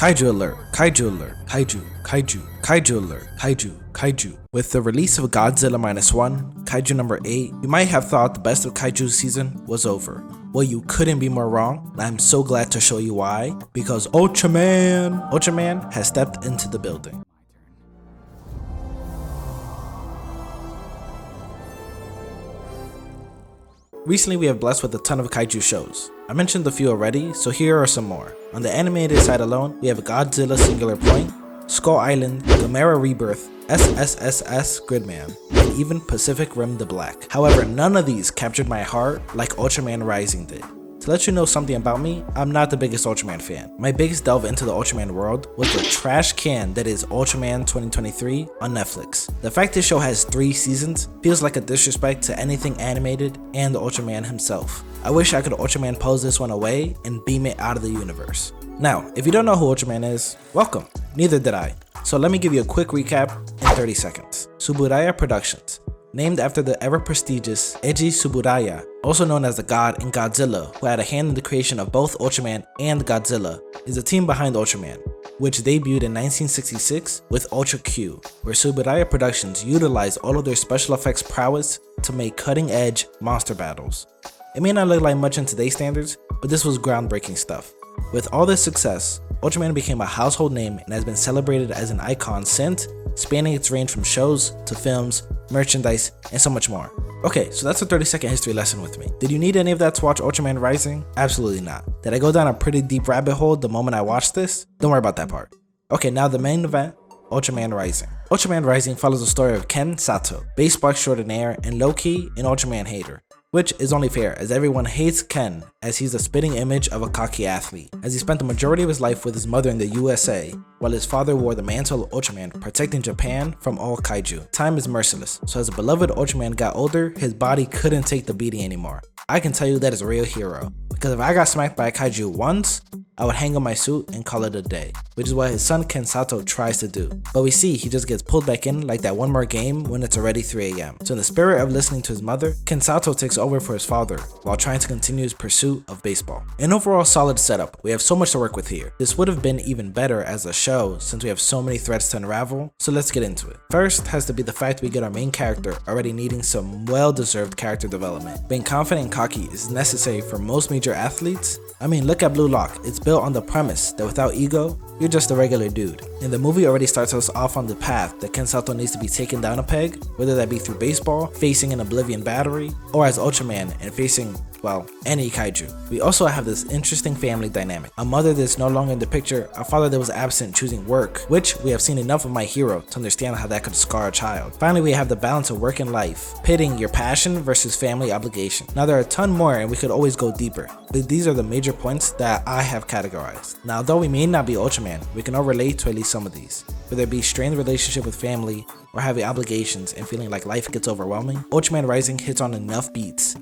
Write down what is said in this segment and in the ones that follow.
Kaiju alert, kaiju alert, kaiju, kaiju, kaiju alert, kaiju, kaiju. With the release of Godzilla -1, Kaiju number 8, you might have thought the best of Kaiju season was over. Well, you couldn't be more wrong, and I'm so glad to show you why, because Ultraman has stepped into the building. Recently, we have blessed with a ton of kaiju shows. I mentioned a few already, so here are some more. On the animated side alone, we have Godzilla Singular Point, Skull Island, Gamera Rebirth, SSSS Gridman, and even Pacific Rim the Black. However, none of these captured my heart like Ultraman Rising did. To let you know something about me, I'm not the biggest Ultraman fan. My biggest delve into the Ultraman world was the trash can that is Ultraman 2023 on Netflix. The fact this show has 3 seasons feels like a disrespect to anything animated and Ultraman himself. I wish I could Ultraman pose this one away and beam it out of the universe. Now, if you don't know who Ultraman is, welcome. Neither did I. So let me give you a quick recap in 30 seconds. Tsuburaya Productions. Named after the ever-prestigious Eiji Tsuburaya, also known as the God in Godzilla, who had a hand in the creation of both Ultraman and Godzilla, is the team behind Ultraman, which debuted in 1966 with Ultra Q, where Tsuburaya Productions utilized all of their special effects prowess to make cutting-edge monster battles. It may not look like much in today's standards, but this was groundbreaking stuff. With all this success, Ultraman became a household name and has been celebrated as an icon since, spanning its range from shows to films, merchandise, and so much more. Okay, so that's a 30-second history lesson with me. Did you need any of that to watch Ultraman Rising? Absolutely not. Did I go down a pretty deep rabbit hole the moment I watched this? Don't worry about that part. Okay, now the main event, Ultraman Rising. Ultraman Rising follows the story of Ken Sato, baseball extraordinaire and low-key an Ultraman hater. Which is only fair, as everyone hates Ken, as he's the spitting image of a cocky athlete, as he spent the majority of his life with his mother in the USA, while his father wore the mantle of Ultraman, protecting Japan from all kaiju. Time is merciless, so as the beloved Ultraman got older, his body couldn't take the beating anymore. I can tell you that is a real hero, because if I got smacked by a kaiju once, I would hang up my suit and call it a day, which is what his son Ken Sato tries to do. But we see he just gets pulled back in like that one more game when it's already 3 AM. So in the spirit of listening to his mother, Ken Sato takes over for his father while trying to continue his pursuit of baseball. An overall solid setup. We have so much to work with here. This would have been even better as a show since we have so many threads to unravel, so let's get into it. First has to be the fact we get our main character already needing some well-deserved character development. Being confident and cocky is necessary for most major athletes. I mean, look at Blue Lock. It's built on the premise that without ego, you're just a regular dude. And the movie already starts us off on the path that Ken Sato needs to be taken down a peg, whether that be through baseball, facing an Oblivion battery, or as Ultraman and facing, well, any kaiju. We also have this interesting family dynamic. A mother that's no longer in the picture, a father that was absent choosing work, which we have seen enough of My Hero to understand how that could scar a child. Finally, we have the balance of work and life, pitting your passion versus family obligation. Now there are a ton more and we could always go deeper, but these are the major points that I have categorized. Now though we may not be Ultraman, we can all relate to at least some of these. Whether it be strained relationship with family, or having obligations and feeling like life gets overwhelming, Ultraman Rising hits on enough beats,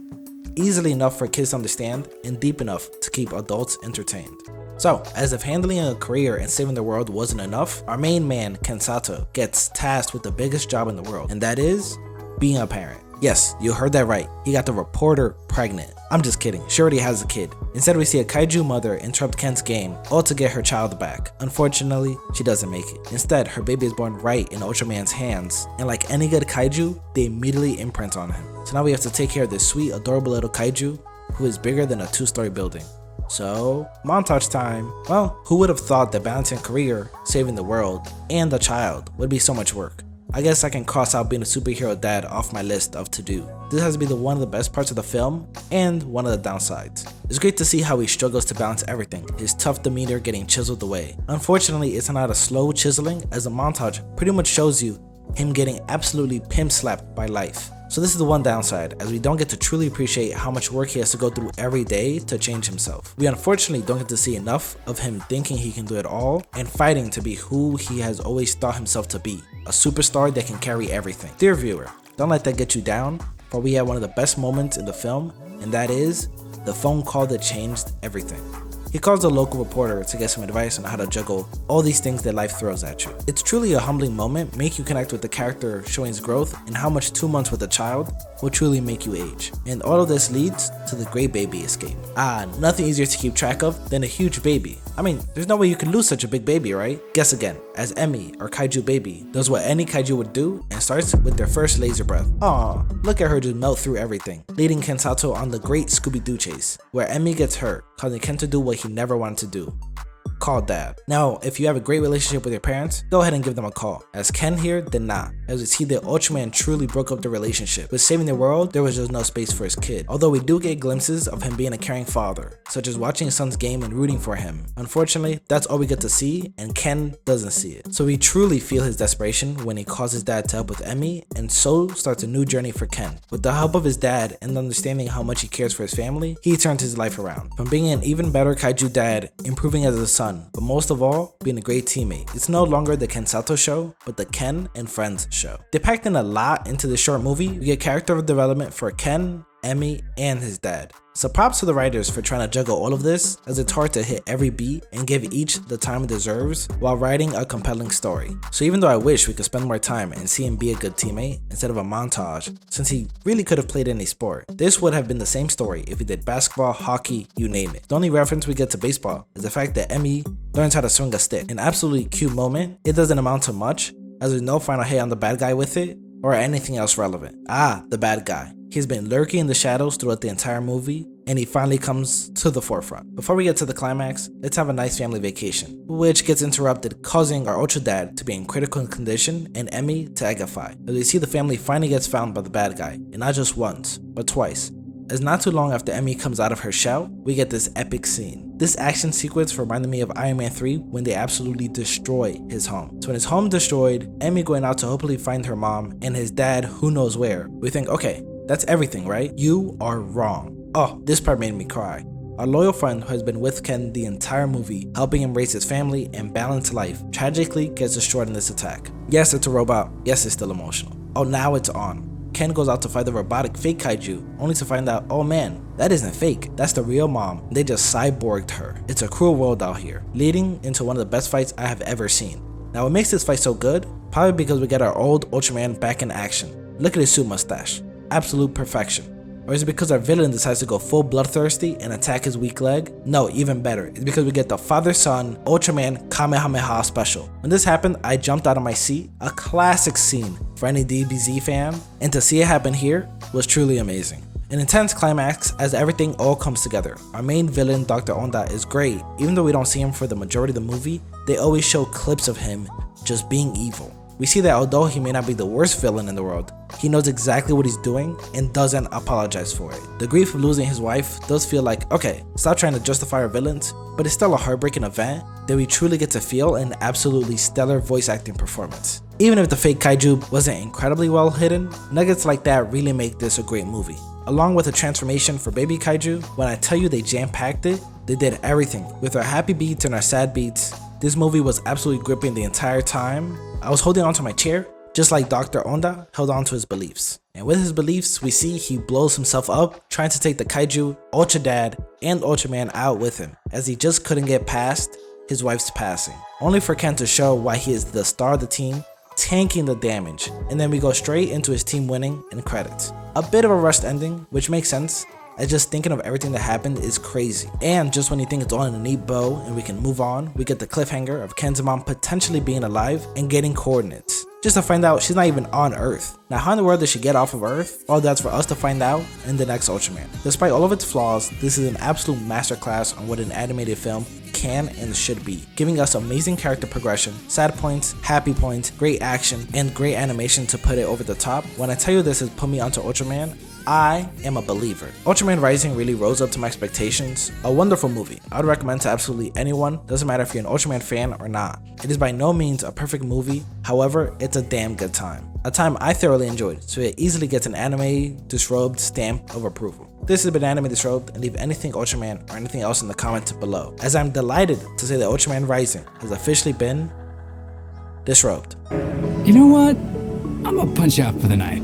easily enough for kids to understand, and deep enough to keep adults entertained. So, as if handling a career and saving the world wasn't enough, our main man, Ken Sato, gets tasked with the biggest job in the world, and that is being a parent. Yes, you heard that right. He got the reporter pregnant. I'm just kidding, she already has a kid. Instead, we see a kaiju mother interrupt Ken's game, all to get her child back. Unfortunately, she doesn't make it. Instead, her baby is born right in Ultraman's hands, and like any good kaiju, they immediately imprint on him. So now we have to take care of this sweet, adorable little kaiju, who is bigger than a 2-story building. So, montage time. Well, who would have thought that balancing career, saving the world, and a child would be so much work? I guess I can cross out being a superhero dad off my list of to-do. This has to be one of the best parts of the film, and one of the downsides. It's great to see how he struggles to balance everything, his tough demeanor getting chiseled away. Unfortunately, it's not a slow chiseling, as the montage pretty much shows you him getting absolutely pimp slapped by life. So this is the one downside, as we don't get to truly appreciate how much work he has to go through every day to change himself. We unfortunately don't get to see enough of him thinking he can do it all and fighting to be who he has always thought himself to be, a superstar that can carry everything. Dear viewer, don't let that get you down, for we had one of the best moments in the film, and that is the phone call that changed everything. He calls a local reporter to get some advice on how to juggle all these things that life throws at you. It's truly a humbling moment, make you connect with the character showing his growth and how much 2 months with a child will truly make you age. And all of this leads to the great baby escape. Nothing easier to keep track of than a huge baby. I mean, there's no way you could lose such a big baby, right? Guess again, as Emmy, or kaiju baby, does what any kaiju would do and starts with their first laser breath. Aw, look at her just melt through everything, leading Ken Sato on the great Scooby-Doo chase, where Emmy gets hurt, causing Ken to do what he never wanted to do. Call dad. Now, if you have a great relationship with your parents, go ahead and give them a call, as Ken here did not, as we see that Ultraman truly broke up the relationship. With saving the world, there was just no space for his kid, although we do get glimpses of him being a caring father, such as watching his son's game and rooting for him. Unfortunately, that's all we get to see, and Ken doesn't see it. So we truly feel his desperation when he calls his dad to help with Emmy, and so starts a new journey for Ken. With the help of his dad and understanding how much he cares for his family, he turns his life around, from being an even better kaiju dad, improving as a son, but most of all, being a great teammate. It's no longer the Ken Sato show, but the Ken and Friends show. They packed in a lot into this short movie. We get character development for Ken, Emmy, and his dad. So props to the writers for trying to juggle all of this, as it's hard to hit every beat and give each the time it deserves while writing a compelling story. So even though I wish we could spend more time and see him be a good teammate instead of a montage, since he really could have played any sport, this would have been the same story if he did basketball, hockey, you name it. The only reference we get to baseball is the fact that Emmy learns how to swing a stick. An absolutely cute moment. It doesn't amount to much, as there's no final hit on the bad guy with it, or anything else relevant. The bad guy. He's been lurking in the shadows throughout the entire movie, and he finally comes to the forefront. Before we get to the climax, let's have a nice family vacation, which gets interrupted, causing our Ultra Dad to be in critical condition and Emmy to agify, as we see the family finally gets found by the bad guy, and not just once, but twice. As not too long after Emmy comes out of her shell, we get this epic scene. This action sequence reminded me of Iron Man 3 when they absolutely destroy his home. So when his home destroyed, Emmy going out to hopefully find her mom, and his dad who knows where, we think, okay, that's everything, right? You are wrong. Oh, this part made me cry. Our loyal friend who has been with Ken the entire movie, helping him raise his family and balance life, tragically gets destroyed in this attack. Yes, it's a robot. Yes, it's still emotional. Oh, now it's on. Ken goes out to fight the robotic fake kaiju, only to find out, oh man, that isn't fake, that's the real mom. They just cyborged her. It's a cruel world out here, leading into one of the best fights I have ever seen. Now what makes this fight so good? Probably because we get our old Ultraman back in action. Look at his suit mustache. Absolute perfection. Or is it because our villain decides to go full bloodthirsty and attack his weak leg? No, even better. It's because we get the father-son Ultraman Kamehameha special. When this happened, I jumped out of my seat. A classic scene for any DBZ fan, and to see it happen here was truly amazing. An intense climax as everything all comes together. Our main villain, Dr. Onda, is great. Even though we don't see him for the majority of the movie, they always show clips of him just being evil. We see that although he may not be the worst villain in the world, he knows exactly what he's doing and doesn't apologize for it. The grief of losing his wife does feel like, okay, stop trying to justify our villains, but it's still a heartbreaking event that we truly get to feel an absolutely stellar voice acting performance. Even if the fake kaiju wasn't incredibly well hidden, nuggets like that really make this a great movie. Along with a transformation for baby kaiju, when I tell you they jam-packed it, they did everything. With our happy beats and our sad beats, this movie was absolutely gripping the entire time. I was holding onto my chair, just like Dr. Onda held on to his beliefs. And with his beliefs, we see he blows himself up, trying to take the kaiju, Ultra Dad, and Ultraman out with him, as he just couldn't get past his wife's passing. Only for Ken to show why he is the star of the team, tanking the damage, and then we go straight into his team winning and credits. A bit of a rushed ending, which makes sense, as just thinking of everything that happened is crazy. And just when you think it's all in a neat bow and we can move on, we get the cliffhanger of Ken's mom potentially being alive and getting coordinates, just to find out she's not even on Earth. Now how in the world did she get off of Earth? All that's for us to find out in the next Ultraman. Despite all of its flaws, this is an absolute masterclass on what an animated film can and should be, giving us amazing character progression, sad points, happy points, great action, and great animation to put it over the top. When I tell you this has put me onto Ultraman, I am a believer. Ultraman Rising really rose up to my expectations. A wonderful movie. I would recommend to absolutely anyone, doesn't matter if you're an Ultraman fan or not. It is by no means a perfect movie, however, it's a damn good time. A time I thoroughly enjoyed, so it easily gets an anime disrobed stamp of approval. This has been Anime Disrobed, and leave anything Ultraman or anything else in the comments below, as I'm delighted to say that Ultraman Rising has officially been disrobed. You know what? I'm gonna punch out for the night.